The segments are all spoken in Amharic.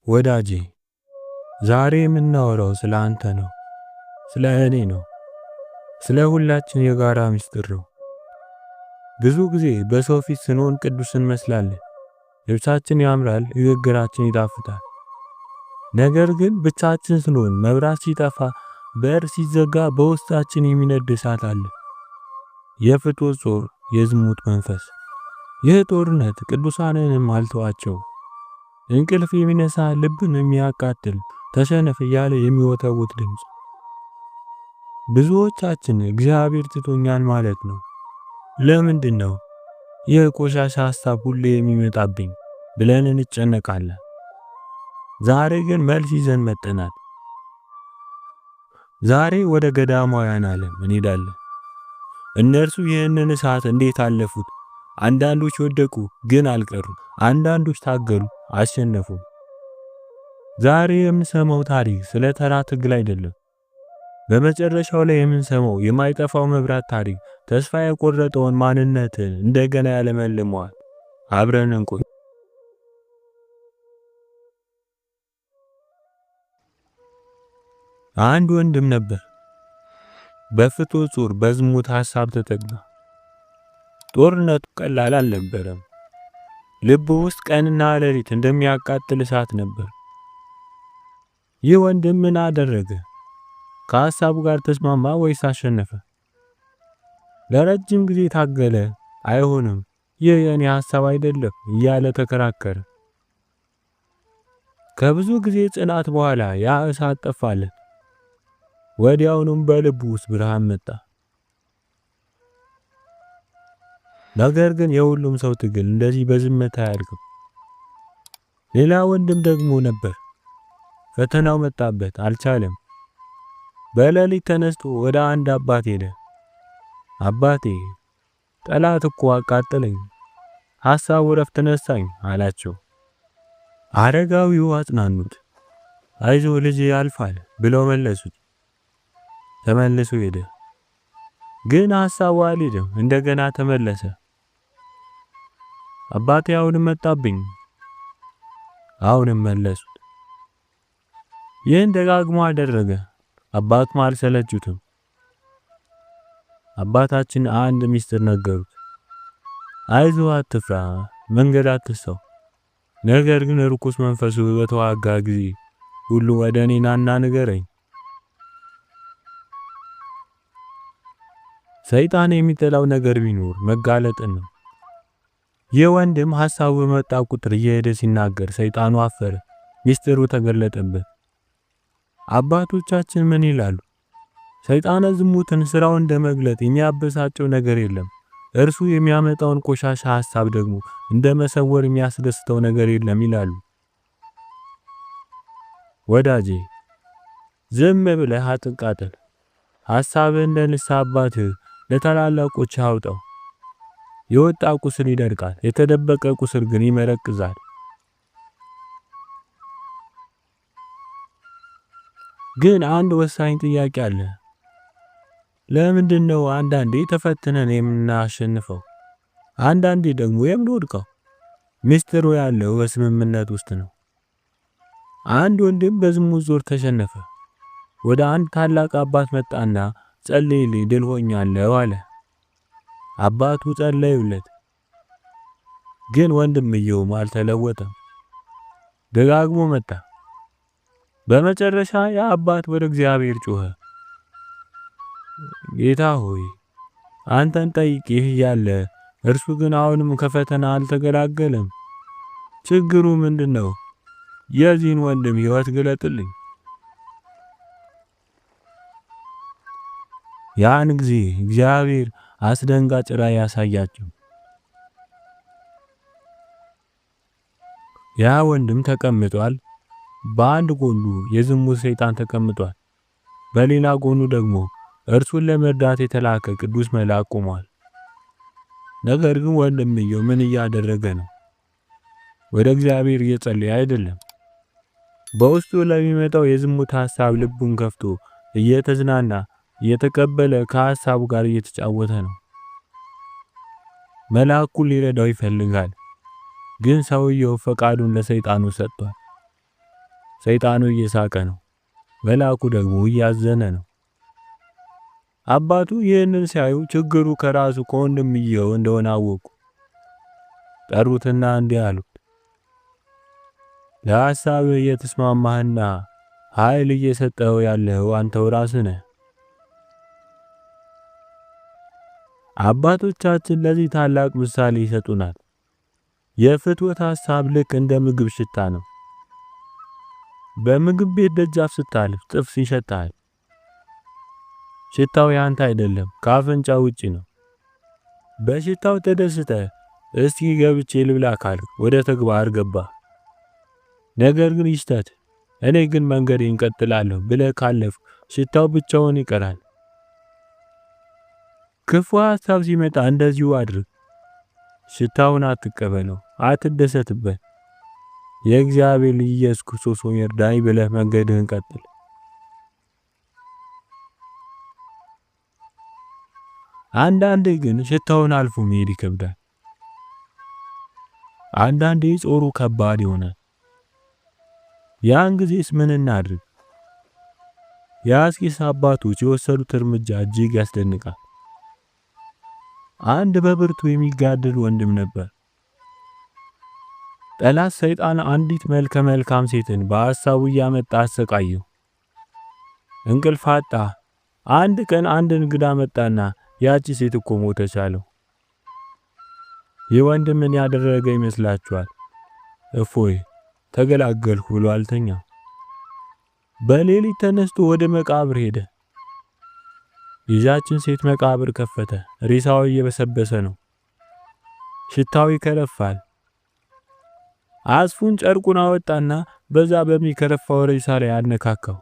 ወዳጄ ዛሬ የምናወራው ስለ አንተ ነው፣ ስለ እኔ ነው፣ ስለ ሁላችን የጋራ ምስጢር ነው። ብዙ ጊዜ በሰው ፊት ስንሆን ቅዱስ እንመስላለን። ልብሳችን ያምራል፣ ንግግራችን ይጣፍጣል። ነገር ግን ብቻችን ስንሆን መብራት ሲጠፋ፣ በር ሲዘጋ በውስጣችን የሚነድ እሳት አለ። የፍትወት ጾር፣ የዝሙት መንፈስ። ይህ ጦርነት ቅዱሳንንም አልተዋቸው። እንቅልፍ የሚነሳ ልብን የሚያቃጥል ተሸነፍ እያለ የሚወተውት ድምጽ። ብዙዎቻችን እግዚአብሔር ትቶኛል ማለት ነው። ለምንድነው የቆሻሻ ሐሳብ ሁሌ የሚመጣብኝ ብለን እንጨነቃለን። ዛሬ ግን መልስ ይዘን መጥተናል። ዛሬ ወደ ገዳማውያን ዓለም እንሄዳለን። እነርሱ ይህንን እሳት እንዴት አለፉት? አንዳንዶች ወደቁ ግን አልቀሩም። አንዳንዶች ታገሉ አሸነፉ። ዛሬ የምንሰማው ታሪክ ስለ ተራ ትግል አይደለም። በመጨረሻው ላይ የምንሰማው የማይጠፋው መብራት ታሪክ ተስፋ የቆረጠውን ማንነትን እንደገና ያለመልመዋል። አብረን እንቆይ። አንድ ወንድም ነበር። በፍትወት ጾር በዝሙት ሐሳብ ተጠቅሞ ጦርነቱ ቀላል አልነበረም። ልቡ ውስጥ ቀንና ሌሊት እንደሚያቃጥል እሳት ነበር። ይህ ወንድም ምን አደረገ? ከሐሳቡ ጋር ተስማማ ወይስ አሸነፈ? ለረጅም ጊዜ ታገለ። አይሆንም፣ ይህ የኔ ሐሳብ አይደለም እያለ ተከራከረ። ከብዙ ጊዜ ጽናት በኋላ ያ እሳት ጠፋለት። ወዲያውኑም በልቡ ውስጥ ብርሃን መጣ። ነገር ግን የሁሉም ሰው ትግል እንደዚህ በዝምታ አያልቅም። ሌላ ወንድም ደግሞ ነበር። ፈተናው መጣበት፣ አልቻለም። በሌሊት ተነስቶ ወደ አንድ አባት ሄደ። አባቴ ጠላት እኮ አቃጠለኝ፣ ሐሳቡ ረፍት ነሳኝ አላቸው። አረጋዊው አጽናኑት። አይዞ ልጅ ያልፋል ብለው መለሱት። ተመልሶ ሄደ። ግን ሐሳቡ አልሄደም፣ እንደገና ተመለሰ። አባቴ አሁንም መጣብኝ፣ አሁንም መለሱት። ይህን ደጋግሞ አደረገ። አባቱም አልሰለቹትም። አባታችን አንድ ሚስጥር ነገሩት። አይዞ አትፍራ፣ መንገድ አትሰው። ነገር ግን ርኩስ መንፈሱ በተዋጋ ጊዜ ሁሉ ወደ እኔ ናና ንገረኝ። ሰይጣን የሚጠላው ነገር ቢኖር መጋለጥን ነው። ይህ ወንድም ሐሳቡ በመጣ ቁጥር እየሄደ ሲናገር ሰይጣኑ አፈረ። ሚስጥሩ ተገለጠበት። አባቶቻችን ምን ይላሉ? ሰይጣን ዝሙትን ስራው እንደመግለጥ የሚያበሳጨው ነገር የለም። እርሱ የሚያመጣውን ቆሻሻ ሐሳብ ደግሞ እንደመሰወር የሚያስደስተው ነገር የለም ይላሉ። ወዳጄ ዝም ብለህ አትቃጠል። ሐሳብህን ለንስሐ አባትህ ለታላላቆች አውጣው። የወጣ ቁስል ይደርቃል፣ የተደበቀ ቁስል ግን ይመረቅዛል። ግን አንድ ወሳኝ ጥያቄ አለ። ለምንድነው አንዳንዴ ተፈትነን የምናሸንፈው፣ አንዳንዴ ደግሞ የምንወድቀው? ሚስጥሩ ያለው በስምምነት ውስጥ ነው። አንድ ወንድም በዝሙት ዞር ተሸነፈ። ወደ አንድ ታላቅ አባት መጣና ጸልይልኝ ድል ሆኛለሁ አለ። አባቱ ጸለዩለት። ግን ወንድምየው አልተለወጠም። ደጋግሞ መጣ። በመጨረሻ ያ አባት ወደ እግዚአብሔር ጮኸ። ጌታ ሆይ አንተን ጠይቄህ ያለ እርሱ ግን አሁንም ከፈተና አልተገላገለም። ችግሩ ምንድነው? የዚህን ወንድም ሕይወት ግለጥልኝ። ያን ጊዜ እግዚአብሔር አስደንጋጭ ራእይ ያሳያቸው። ያ ወንድም ተቀምጧል። በአንድ ጎኑ የዝሙት ሰይጣን ተቀምጧል። በሌላ ጎኑ ደግሞ እርሱን ለመርዳት የተላከ ቅዱስ መልአክ ቆሟል። ነገር ግን ወንድምየው ምን እያደረገ ነው? ወደ እግዚአብሔር እየጸለየ አይደለም። በውስጡ ለሚመጣው የዝሙት ሐሳብ ልቡን ከፍቶ እየተዝናና እየተቀበለ ከሐሳቡ ጋር እየተጫወተ ነው። መልአኩ ሊረዳው ይፈልጋል፣ ግን ሰውየው ፈቃዱን ለሰይጣኑ ሰጥቷል። ሰይጣኑ እየሳቀ ነው፣ መልአኩ ደግሞ እያዘነ ነው። አባቱ ይህንን ሲያዩ ችግሩ ከራሱ ከወንድምየው እንደሆነ አወቁ። ጠሩትና እንዲህ አሉት፣ ለሐሳብህ እየተስማማህና ኃይል እየሰጠው ያለው አንተው ራስህ ነህ። አባቶቻችን ለዚህ ታላቅ ምሳሌ ይሰጡናል። የፍትወት ሐሳብ ልክ እንደ ምግብ ሽታ ነው። በምግብ ቤት ደጃፍ ስታልፍ ጥብስ ይሸታል። ሽታው ያንተ አይደለም፣ ከአፍንጫ ውጪ ነው። በሽታው ተደስተ እስቲ ገብቼ ልብላ ካልክ ወደ ተግባር ገባ። ነገር ግን ይሽተት እኔ ግን መንገዴን እንቀጥላለሁ ብለህ ካለፍ ሽታው ብቻውን ይቀራል። ክፉ ሐሳብ ሲመጣ እንደዚሁ አድርግ። ሽታውን አትቀበለው፣ አትደሰትበት። የእግዚአብሔር ልጅ ኢየሱስ ክርስቶስ ሆይ እርዳኝ ብለህ መንገድህን ቀጥል። አንዳንዴ ግን ሽታውን አልፎ መሄድ ይከብዳል። አንዳንዴ ጾሩ ከባድ ይሆናል። ያን ጊዜስ ምን እናድርግ? የአስቄስ አባቶች የወሰዱት እርምጃ እጅግ ያስደንቃል። አንድ በብርቱ የሚጋደል ወንድም ነበር። ጠላት ሰይጣን አንዲት መልከ መልካም ሴትን በሐሳቡ እያመጣ አሰቃየው። እንቅልፍ አጣ። አንድ ቀን አንድ እንግዳ መጣና ያቺ ሴት እኮ ሞተች አለው። ይህ ወንድም ምን ያደረገ ይመስላችኋል? እፎይ ተገላገልኩ ብሎ አልተኛም። በሌሊት ተነስቶ ወደ መቃብር ሄደ። የዛችን ሴት መቃብር ከፈተ። ሬሳው እየበሰበሰ ነው። ሽታው ይከረፋል። አስፉን ጨርቁን አወጣና በዛ በሚከረፋው ሬሳ ላይ አነካካው።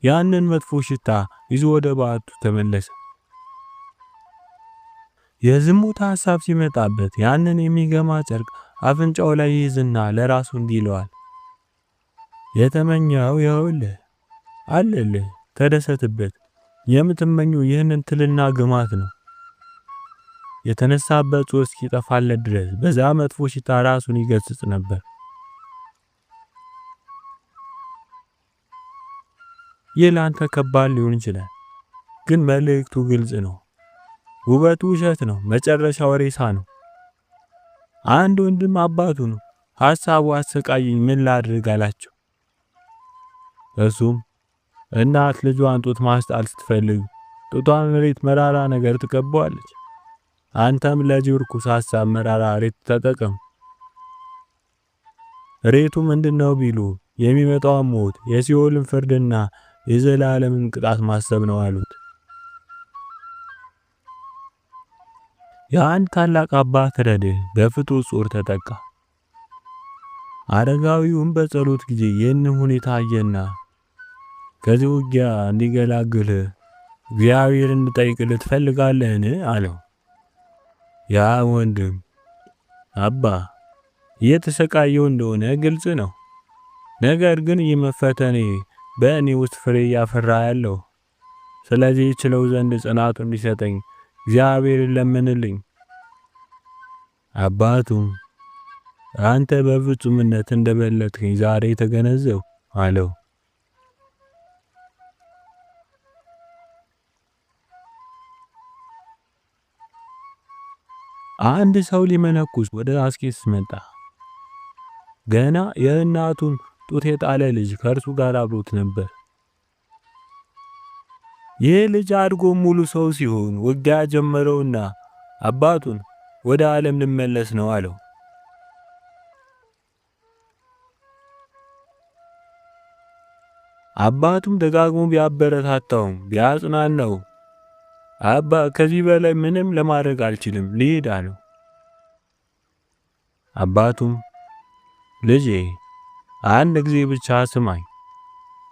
ያንን መጥፎ ሽታ ይዞ ወደ ባቱ ተመለሰ። የዝሙት ሐሳብ ሲመጣበት ያንን የሚገማ ጨርቅ አፍንጫው ላይ ይዝና ለራሱ እንዲህ ይለዋል፣ የተመኘው ይኸውልህ አለልህ፣ ተደሰትበት። የምትመኘው ይህንን ትልና ግማት ነው። የተነሳበት ጾር እስኪጠፋለት ድረስ በዛ መጥፎ ሽታ ራሱን ይገስጽ ነበር። ይህ ላንተ ከባድ ሊሆን ይችላል፣ ግን መልእክቱ ግልጽ ነው። ውበቱ ውሸት ነው፣ መጨረሻው ሬሳ ነው። አንድ ወንድም አባቱን ሐሳቡ አሰቃየኝ ምን ላድርግ አላቸው። እሱም እናት ልጇን ጡት ማስጣል ስትፈልግ ጡቷን መሬት መራራ ነገር ትቀባዋለች። አንተም ለዚህ ርኩስ ሐሳብ መራራ ሬት ተጠቀም። ሬቱ ምንድነው ቢሉ የሚመጣው ሞት፣ የሲኦልን ፍርድና የዘላለምን ቅጣት ማሰብ ነው አሉት። የአንድ ታላቅ አባት ረድእ በፍትወት ጾር ተጠቃ። አረጋዊውም በጸሎት ጊዜ ይህንን ሁኔታ አየና ከዚህ ውጊያ እንዲገላግልህ እግዚአብሔርን እንድጠይቅልህ ትፈልጋለህን? አለው። ያ ወንድም አባ እየተሰቃየው እንደሆነ ግልጽ ነው። ነገር ግን ይህ መፈተኔ በእኔ ውስጥ ፍሬ እያፈራ ያለው፣ ስለዚህ ችለው ዘንድ ጽናቱ እንዲሰጠኝ እግዚአብሔርን ለምንልኝ። አባቱም አንተ በፍጹምነት እንደበለጥከኝ ዛሬ ተገነዘብ አለው። አንድ ሰው ሊመነኩስ ወደ አስቄስ መጣ። ገና የእናቱን ጡት የጣለ ልጅ ከእርሱ ጋር አብሮት ነበር። ይህ ልጅ አድጎ ሙሉ ሰው ሲሆን ውጊያ ጀመረውና አባቱን ወደ ዓለም ልመለስ ነው አለው። አባቱም ደጋግሞ ቢያበረታታውም ቢያጽናናው አባ ከዚህ በላይ ምንም ለማድረግ አልችልም ልሂድ አለው። አባቱም ልጄ አንድ ጊዜ ብቻ ስማኝ፣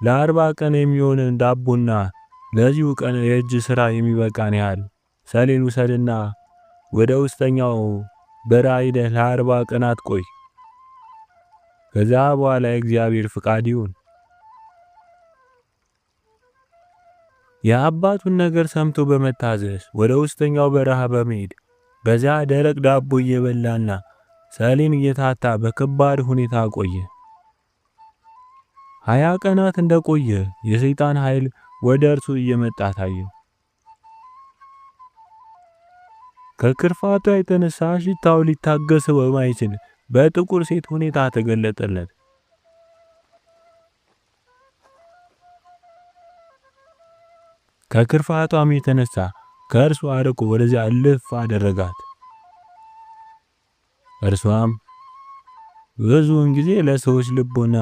ለ40 ቀን የሚሆን ዳቦና ለዚሁ ቀን የእጅ ሥራ የሚበቃን ያህል ሰሌን ውሰድና ወደ ውስጠኛው በረሃ ሄደህ ለ40 ቀናት ቆይ። ከዛ በኋላ የእግዚአብሔር ፍቃድ ይሁን። የአባቱን ነገር ሰምቶ በመታዘዝ ወደ ውስጠኛው በረሃ በመሄድ በዚያ ደረቅ ዳቦ እየበላና ሰሌን እየታታ በከባድ ሁኔታ ቆየ። 20 ቀናት እንደቆየ የሰይጣን ኃይል ወደ እርሱ እየመጣ ታየው። ከክርፋቷ የተነሳ ሽታው ሊታገሰው በማይችል በጥቁር ሴት ሁኔታ ተገለጠለት። ከክርፋቷም የተነሳ ከእርሱ አርቆ ወደዚያ እልፍ አደረጋት። እርሷም ብዙውን ጊዜ ለሰዎች ልቦና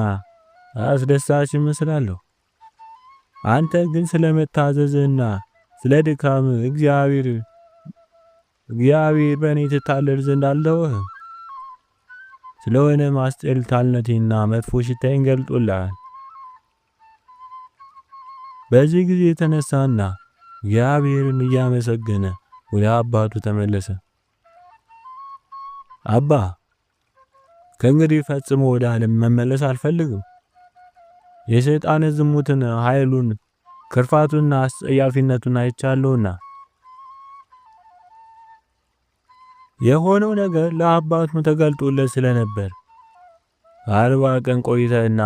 አስደሳች እመስላለሁ፣ አንተ ግን ስለመታዘዝና ስለ ድካም እግዚአብሔር በእኔ ትታለል ዘንድ አልተወህም። ስለሆነ አስጠልታነቴና መጥፎ ሽታዬን ገልጦልሃል። በዚህ ጊዜ የተነሳና እግዚአብሔርን እያመሰገነ ወደ አባቱ ተመለሰ። አባ፣ ከእንግዲህ ፈጽሞ ወደ ዓለም መመለስ አልፈልግም። የሰይጣን ዝሙትን፣ ኃይሉን፣ ክርፋቱንና አስጸያፊነቱን አይቻለሁና። የሆነው ነገር ለአባቱ ተገልጦለት ስለነበር 40 ቀን ቆይተህና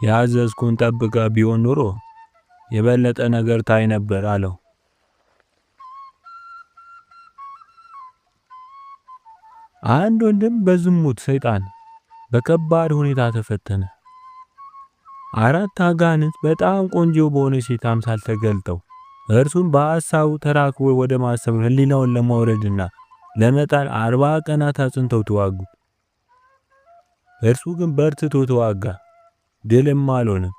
ያዘዝኩን ጠብቀህ ቢሆን ኑሮ የበለጠ ነገር ታይ ነበር አለው። አንድ ወንድም በዝሙት ሰይጣን በከባድ ሁኔታ ተፈተነ። 4 አጋንንት በጣም ቆንጆ በሆነ ሴት አምሳል ተገልጠው እርሱን በሐሳቡ ተራክቦ ወደ ማሰብ ህሊናውን ለማውረድና ለመጣል 40 ቀናት አጽንተው ተዋጉ። እርሱ ግን በርትቶ ተዋጋ፣ ድልም አልሆነም።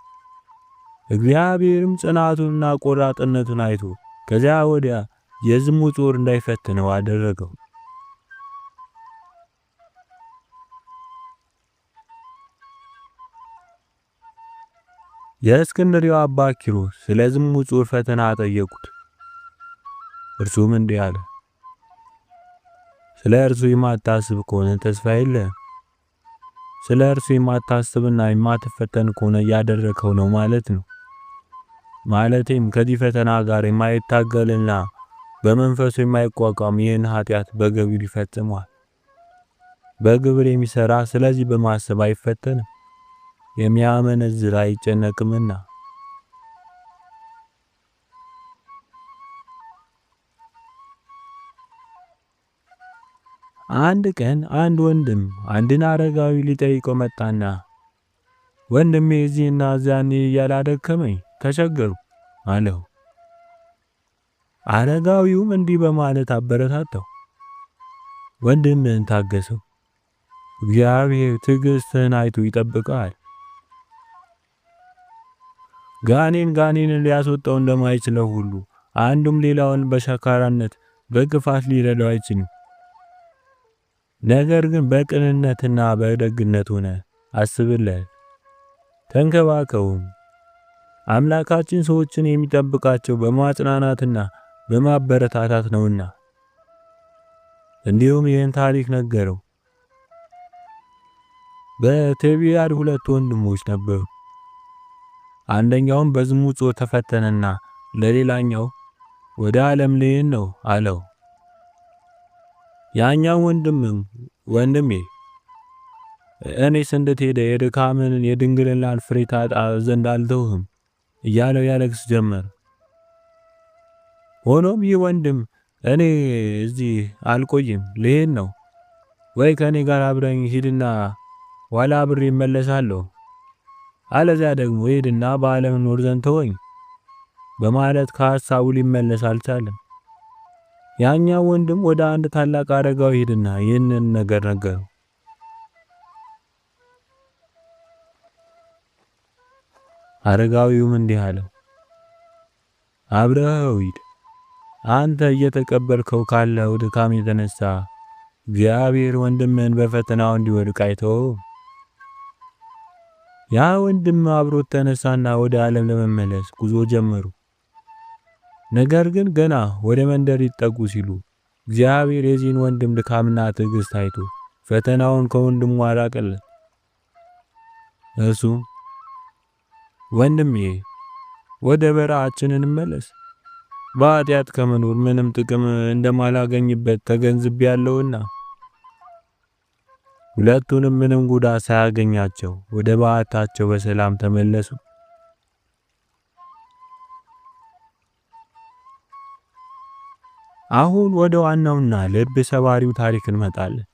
እግዚአብሔርም ጽናቱንና ቆራጥነቱን አይቶ ከዚያ ወዲያ የዝሙት ጦር እንዳይፈትነው አደረገው። የእስክንድርያው አባ ኪሮስ ስለ ዝሙት ጦር ፈተና ጠየቁት። እርሱም እንዲህ አለ፣ ስለ እርሱ የማታስብ ከሆነ ተስፋ የለህም። ስለ እርሱ የማታስብና የማትፈተን ከሆነ እያደረከው ነው ማለት ነው። ማለቴም ከዚህ ፈተና ጋር የማይታገልና በመንፈሱ የማይቋቋም ይህን ኃጢአት በግብር ይፈጽመዋል። በግብር የሚሰራ ስለዚህ በማሰብ አይፈተንም፣ የሚያመነዝር አይጨነቅምና። አንድ ቀን አንድ ወንድም አንድን አረጋዊ ሊጠይቀው መጣና ወንድሜ እዚህና እዚያን ያላደከመኝ ተቸገሩ አለው። አረጋዊውም እንዲህ በማለት አበረታታው፣ ወንድምህን ታገሰው፣ እግዚአብሔር ትዕግስትህን አይቶ ይጠብቀዋል። ጋኔንን ሊያስወጣው እንደማይችለው ሁሉ አንዱም ሌላውን በሸካራነት በክፋት ሊረዳው አይችልም። ነገር ግን በቅንነትና በደግነት ሆነ አስብለት፣ ተንከባከቡም። አምላካችን ሰዎችን የሚጠብቃቸው በማጽናናትና በማበረታታት ነውና። እንዲሁም ይህን ታሪክ ነገረው። በቴቢያድ 2 ወንድሞች ነበሩ። አንደኛውም በዝሙት ጾር ተፈተነና ለሌላኛው ወደ ዓለም ልሄድ ነው አለው። ያኛው ወንድሜ እኔስ እንድትሄድ የድካምን የድንግልናን ፍሬ ታጣ ዘንድ አልተውህም እያለው ያለቅስ ጀመር። ሆኖም ይህ ወንድም እኔ እዚህ አልቆይም፣ ልሄድ ነው፣ ወይ ከኔ ጋር አብረኝ ሂድና ኋላ አብሬ እመለሳለሁ፣ አለዚያ ደግሞ ሂድና በዓለም ኖር ዘንድ ተወኝ በማለት ከሐሳቡ ሊመለስ አልቻለም። ያኛው ወንድም ወደ አንድ ታላቅ አረጋዊ ሄድና ይህንን ነገር ነገረው። አረጋዊውም እንዲህ አለው፣ አብረኸው ሂድ። አንተ እየተቀበልከው ካለው ድካም የተነሳ እግዚአብሔር ወንድምህን በፈተናው እንዲወድቅ አይተወውም። ያ ወንድም አብሮት ተነሳና ወደ ዓለም ለመመለስ ጉዞ ጀመሩ። ነገር ግን ገና ወደ መንደር ይጠጉ ሲሉ እግዚአብሔር የዚህን ወንድም ድካምና ትዕግስት አይቶ ፈተናውን ከወንድሙ አራቀለት። እርሱም ወንድሜ ወደ በረሃችን እንመለስ፣ በኃጢአት ከመኖር ምንም ጥቅም እንደማላገኝበት ተገንዝቤያለሁና ሁለቱንም ምንም ጉዳት ሳያገኛቸው ወደ በዓታቸው በሰላም ተመለሱ። አሁን ወደ ዋናውና ልብ ሰባሪው ታሪክ እንመጣለን።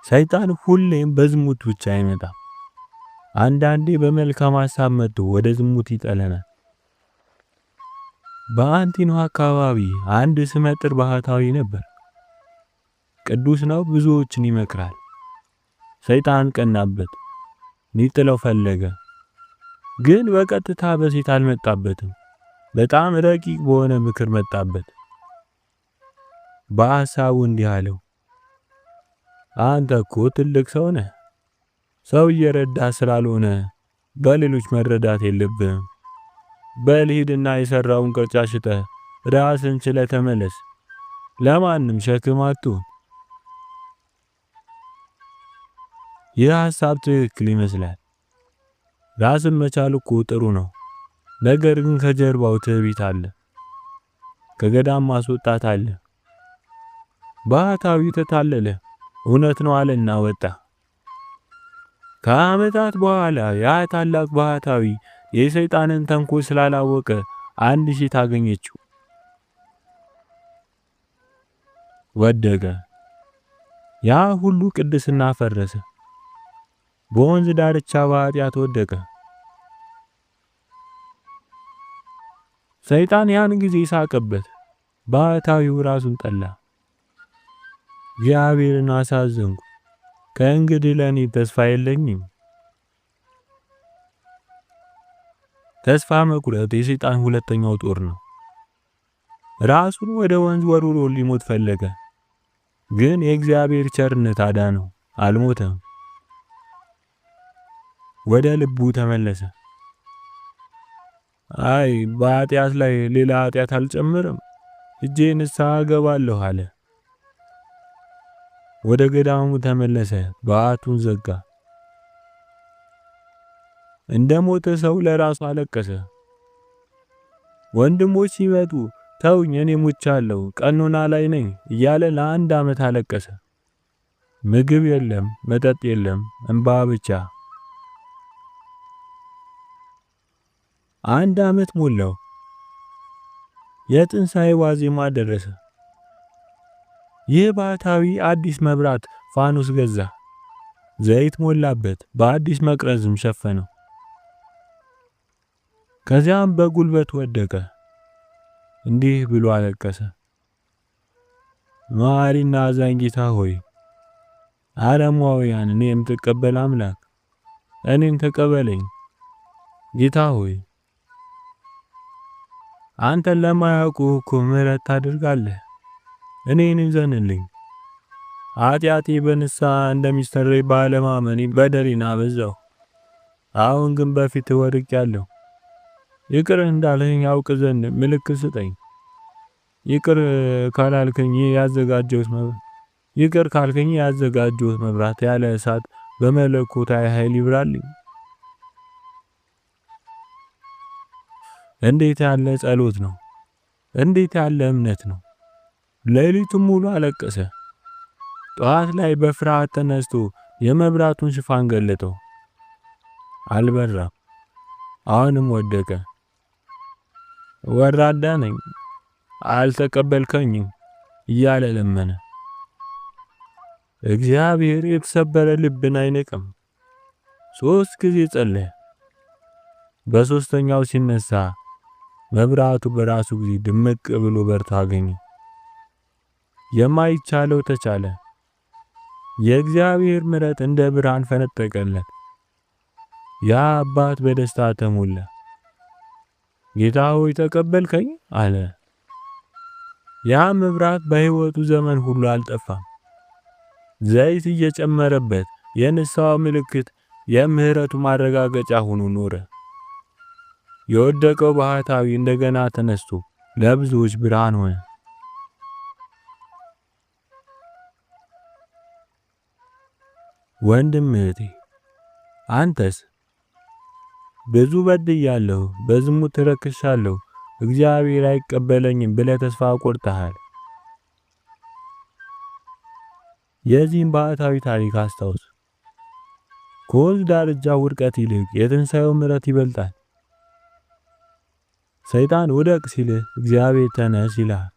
ሰይጣን ሁሌም በዝሙት ብቻ አይመጣም። አንዳንዴ በመልካም ሐሳብ መጥቶ ወደ ዝሙት ይጠለናል። በአንቲኖ አካባቢ አንድ ስመጥር ባህታዊ ነበር። ቅዱስ ነው፣ ብዙዎችን ይመክራል። ሰይጣን ቀናበት፣ ሊጥለው ፈለገ። ግን በቀጥታ በሴት አልመጣበትም። በጣም ረቂቅ በሆነ ምክር መጣበት። በሐሳቡ እንዲህ አለው፣ አንተ እኮ ትልቅ ሰው ነህ። ሰው እየረዳ ስላልሆነ በሌሎች መረዳት የለብህም። በል ሂድና የሰራውን ቅርጫ ሽጠህ ራስን ችለህ ተመለስ። ለማንም ሸክም አትሁን። ይህ ሐሳብ ትክክል ይመስላል። ራስን መቻል እኮ ጥሩ ነው። ነገር ግን ከጀርባው ትዕቢት አለ። ከገዳም ማስወጣት አለ። ባህታዊ ተታለለ። እውነት ነው አለና ወጣ። ከዓመታት በኋላ ያ ታላቅ ባህታዊ የሰይጣንን ተንኮል ስላላወቀ አንድ ሴት አገኘችው። ወደቀ። ያ ሁሉ ቅድስና ፈረሰ። በወንዝ ዳርቻ በኃጢአት ወደቀ። ሰይጣን ያን ጊዜ ሳቀበት። ባህታዊው ራሱን ጠላ። እግዚአብሔርን አሳዘንኩ። ከእንግዲህ ለኔ ተስፋ የለኝም። ተስፋ መቁረጥ የሰይጣን ሁለተኛው ጦር ነው። ራሱን ወደ ወንዝ ወርውሮ ሊሞት ፈለገ። ግን የእግዚአብሔር ቸርነት አዳነው። አልሞተም። ወደ ልቡ ተመለሰ። አይ በኃጢአት ላይ ሌላ ኃጢአት አልጨምርም፣ እጄ ንስሐ እገባለሁ አለ። ወደ ገዳሙ ተመለሰ። በዓቱን ዘጋ። እንደ ሞተ ሰው ለራሱ አለቀሰ። ወንድሞች ሲመጡ ተውኝ እኔ ሞቻለሁ፣ ቀኖና ላይ ነኝ እያለ ለ1 ዓመት አለቀሰ። ምግብ የለም፣ መጠጥ የለም፣ እንባ ብቻ። 1 ዓመት ሞላው። የትንሣኤ ዋዜማ ደረሰ። ይህ ባህታዊ አዲስ መብራት ፋኖስ ገዛ። ዘይት ሞላበት፣ በአዲስ መቅረዝም ሸፈነው። ከዚያም በጉልበት ወደቀ። እንዲህ ብሎ አለቀሰ። መሐሪና አዛኝ ጌታ ሆይ፣ ዓለማውያንን የምትቀበል አምላክ እኔን ተቀበለኝ። ጌታ ሆይ አንተን ለማያውቁ እኮ ምሕረት ታደርጋለህ። እኔን ይዘንልኝ። ኃጢአቴ በንስሐ እንደሚሰረይ ባለማመኔ በደሌን አበዛሁ። አሁን ግን በፊት ወድቄአለሁ። ይቅር እንዳልኸኝ ያውቅ ዘንድ ምልክት ስጠኝ። ይቅር ካልከኝ ያዘጋጀሁት መብራት ያለ እሳት በመለኮታዊ ኃይል ይብራልኝ። እንዴት ያለ ጸሎት ነው! እንዴት ያለ እምነት ነው! ሌሊቱን ሙሉ አለቀሰ። ጠዋት ላይ በፍርሃት ተነስቶ የመብራቱን ሽፋን ገለጠው። አልበራም። አሁንም ወደቀ። ወራዳ ነኝ፣ አልተቀበልከኝም እያለ ለመነ። እግዚአብሔር የተሰበረ ልብን አይንቅም። 3 ጊዜ ጸለየ። በሶስተኛው ሲነሳ መብራቱ በራሱ ጊዜ ድምቅ ብሎ በርቶ አገኘ። የማይቻለው ተቻለ። የእግዚአብሔር ምሕረት እንደ ብርሃን ፈነጠቀለት። ያ አባት በደስታ ተሞላ። ጌታ ሆይ ተቀበልከኝ አለ። ያ መብራት በሕይወቱ ዘመን ሁሉ አልጠፋም። ዘይት እየጨመረበት የንስሐው ምልክት፣ የምህረቱ ማረጋገጫ ሆኖ ኖረ። የወደቀው ባህታዊ እንደገና ተነስቶ ለብዙዎች ብርሃን ሆነ። ወንድም እህቴ፣ አንተስ? ብዙ በድያለሁ፣ በዝሙት ረክሻለሁ፣ እግዚአብሔር አይቀበለኝም ብለህ ተስፋ ቆርጠሃል። የዚህም ባህታዊ ታሪክ አስታውስ። ከወንዝ ዳርቻ ውድቀት ይልቅ የትንሣኤው ምሕረት ይበልጣል። ሰይጣን ውደቅ ሲልህ እግዚአብሔር ተነስ ይልሃል።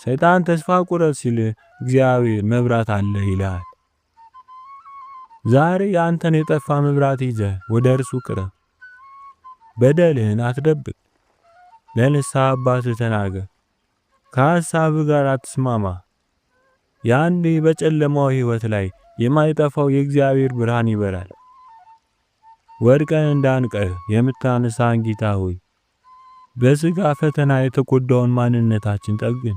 ሰይጣን ተስፋ ቁረጥ ሲልህ እግዚአብሔር መብራት አለ ይልሃል። ዛሬ ያንተን የጠፋ መብራት ይዘህ ወደ እርሱ ቅረብ። በደልህን አትደብቅ። ለንስሐ አባትህ ተናገር። ከሐሳብህ ጋር አትስማማ። ያኔ በጨለማው ሕይወት ላይ የማይጠፋው የእግዚአብሔር ብርሃን ይበራል። ወድቀን እንዳንቀር የምታነሳን ጌታ ሆይ በሥጋ ፈተና የተጎዳውን ማንነታችን ጠግን።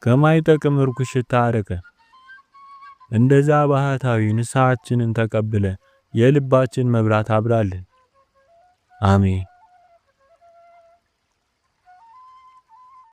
ከማይጠቅም ርኩስ ሽታ አርቀን። እንደዛ ባህታዊ ንስሐችንን ተቀብለ የልባችን መብራት አብራልን። አሜን።